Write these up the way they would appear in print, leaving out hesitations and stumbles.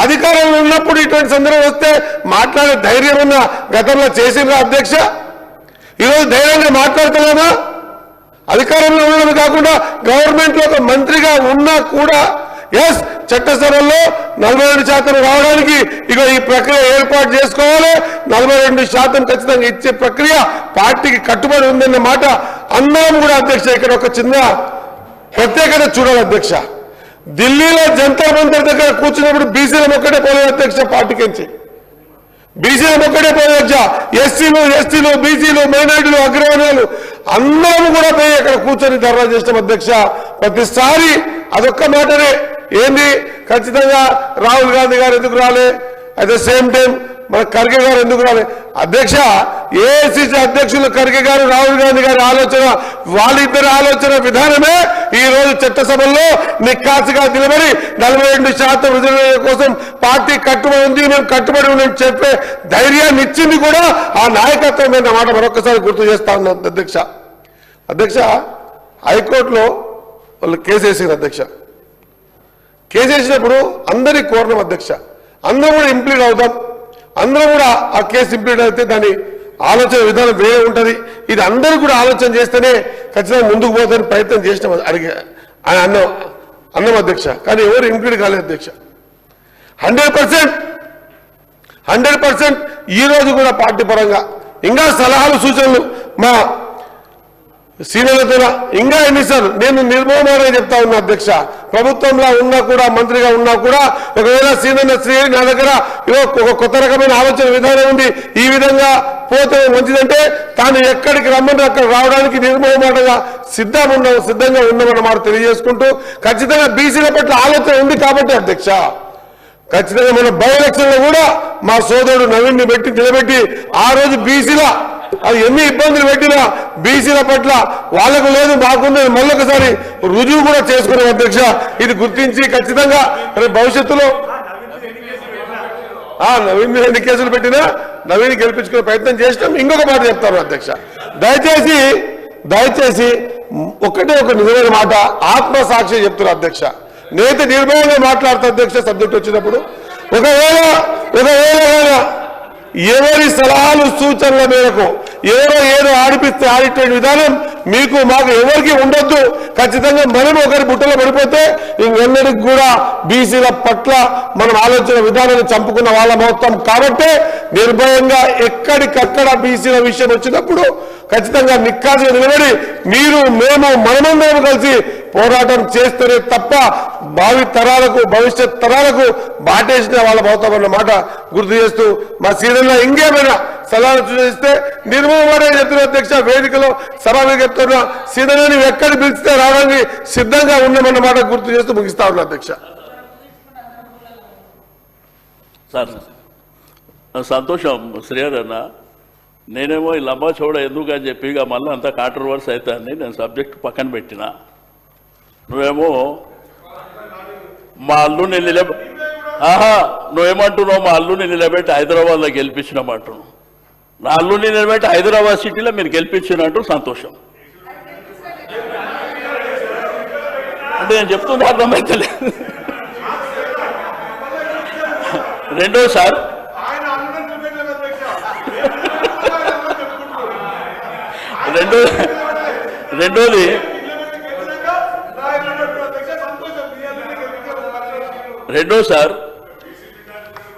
అధికారంలో ఉన్నప్పుడు ఇటువంటి సందర్భం వస్తే మాట్లాడే ధైర్యం ఉన్న గతంలో చేసిందా అధ్యక్ష? ఈరోజు ధైర్యంగా మాట్లాడుతున్నామా? అధికారంలో ఉండడమే కాకుండా గవర్నమెంట్లో ఒక మంత్రిగా ఉన్నా కూడా ఎస్ చట్టసభల్లో 42% రావడానికి ఇక ఈ ప్రక్రియ ఏర్పాటు చేసుకోవాలి. 42% ఖచ్చితంగా ఇచ్చే ప్రక్రియ పార్టీకి కట్టుబడి ఉందన్న మాట అందరం కూడా అధ్యక్ష ఇక్కడ ఒక చిన్న ప్రత్యేకత చూడాలి అధ్యక్ష. ఢిల్లీలో జంతర్ మంతర్ దగ్గర కూర్చున్నప్పుడు బీసీలను ఒక్కటే పోలేదు అధ్యక్ష, పార్టీకించి బీసీలను ఒక్కటే పోలేదు. ఎస్సీలు బీసీలు మైనారిటీలు అగ్రవర్ణాలు అందరం కూడా పోయి అక్కడ కూర్చొని ధర్నా చేస్తాం అధ్యక్ష. ప్రతిసారి అదొక్క మాటనే ఏంది, ఖచ్చితంగా రాహుల్ గాంధీ గారు ఎందుకు రాలే, అట్ ద సేమ్ టైం మన ఖర్గే గారు ఎందుకు రాలే? అధ్యక్ష, ఏఐసిసి అధ్యక్షులు ఖర్గే గారు రాహుల్ గాంధీ గారి ఆలోచన, వాళ్ళిద్దరి ఆలోచన విధానమే ఈ రోజు చట్టసభల్లో నిక్కాసుగా నిలబడి 42% రిజర్వేషన్ కోసం పార్టీ కట్టుబడి ఉంది, మేము కట్టుబడి ఉన్నామని చెప్పే ధైర్యాన్ని ఇచ్చింది కూడా ఆ నాయకత్వమైన మాట మరొకసారి గుర్తు చేస్తా ఉన్నాం అధ్యక్ష. అధ్యక్ష, హైకోర్టులో వాళ్ళు కేసేసారు అధ్యక్ష. కేసేసినప్పుడు అందరికీ కోరడం అధ్యక్ష, అందరూ కూడా ఇంప్లీడ్ అవుతాం, అందరూ కూడా ఆ కేసు ఇంప్లీడ్ అయితే దాని ఆలోచన విధానం వేరే ఉంటుంది, ఇది అందరూ కూడా ఆలోచన చేస్తేనే ఖచ్చితంగా ముందుకు పోతానికి ప్రయత్నం చేసినాం అన్నం అధ్యక్ష. కానీ ఎవరు ఇంప్లీడ్ కాలేదు అధ్యక్ష. 100% ఈ రోజు కూడా పార్టీ పరంగా ఇంకా సలహాలు సూచనలు మా సీనియర్లతో ఇంకా ఎన్నిసార్లు నేను నిర్మోహమానంగా చెప్తా ఉన్నా అధ్యక్ష. ప్రభుత్వంలో ఉన్నా కూడా మంత్రిగా ఉన్నా కూడా ఒకవేళ సీనియర్ శ్రీ నా దగ్గర ఒక కొత్త రకమైన ఆలోచన విధానం ఉంది, ఈ విధంగా పోతే మంచిదంటే తాను ఎక్కడికి రమ్మని అక్కడ రావడానికి నిర్మోహమానంగా సిద్ధంగా ఉన్నామన్నమాట తెలియజేసుకుంటూ, ఖచ్చితంగా బీసీల పట్ల ఆలోచన ఉంది కాబట్టి అధ్యక్ష ఖచ్చితంగా మన బై ఎలక్షన్ లో కూడా మా సోదరుడు నవీన్ ని నిలబెట్టి ఆ రోజు బీసీల అది ఎన్ని ఇబ్బందులు పెట్టినా బీసీల పట్ల వాళ్ళకు లేదు మాకుంది మళ్ళొకసారి రుజువు కూడా చేసుకున్నాం అధ్యక్ష. ఇది గుర్తించి ఖచ్చితంగా భవిష్యత్తులో నవీన్ మీద ఎన్ని కేసులు పెట్టినా నవీన్ గెలిపించుకునే ప్రయత్నం చేసినాం. ఇంకొక మాట చెప్తాను అధ్యక్ష, దయచేసి ఒకటే ఒక నిజమైన మాట ఆత్మసాక్షి చెప్తున్నారు అధ్యక్ష. నేత నిర్భయంగా మాట్లాడుతా అధ్యక్ష సబ్జెక్ట్ వచ్చినప్పుడు. ఒకవేళ ఎవరి సలహాలు సూచనల మేరకు ఎవరో ఏదో ఆడిపిస్తే ఆడితే విధానం మీకు మాకు ఎవరికి ఉండొద్దు. ఖచ్చితంగా మనం ఒకరి బుట్టలో పడిపోతే ఇంకెన్నడికి కూడా బీసీల పట్ల మనం ఆలోచన విధానాన్ని చంపుకున్న వాళ్ళం అవుతాం. కాబట్టి నిర్భయంగా ఎక్కడికక్కడ బీసీల విషయం వచ్చినప్పుడు ఖచ్చితంగా నిక్కాసుగా నిలబడి మీరు మేము మనమందరం కలిసి పోరాటం చేస్తేనే తప్ప భావి తరాలకు భవిష్యత్ తరాలకు బాటేసిన వాళ్ళ అవుతామన్న మాట గుర్తు చేస్తూ మా సీనియర్లో ఇంకేమైనా సలహాలు సూచిస్తే నిర్మూలనే చెప్తున్న అధ్యక్ష. వేదికలో సభగా చెప్తున్నా సీనియర్ని ఎక్కడికి పిలిస్తే రావడానికి సిద్ధంగా ఉన్నామన్న మాట గుర్తు చేస్తూ ముగిస్తా ఉన్నా అధ్యక్ష. సార్ సంతోషం శ్రీహరి అన్న, నేనేమో ఈ లంబా చౌడ ఎందుకు అని చెప్పి ఇక మళ్ళీ అంతా కాంట్రవర్సీ అవుతాయని నేను సబ్జెక్ట్ పక్కన పెట్టిన. నువ్వేమో మా అల్లుని నువ్వేమంటున్నావు మా అల్లుని నిలబెట్టి హైదరాబాద్లో గెలిపించినామంటున్నావు. నా అల్లుని నిలబెట్టి హైదరాబాద్ సిటీలో మీరు గెలిపించినట్టు సంతోషం అంటే నేను చెప్తుంది అర్థమైతలేదు. రెండోసారి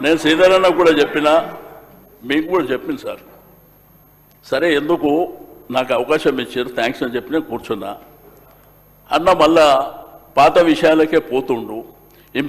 నేను శ్రీధరన్న కూడా చెప్పినా మీకు కూడా చెప్పింది సార్. సరే ఎందుకు నాకు అవకాశం ఇచ్చారు థ్యాంక్స్ అని చెప్పి నేను కూర్చున్నా అన్న. మళ్ళా పాత విషయాలకే పోతుండు.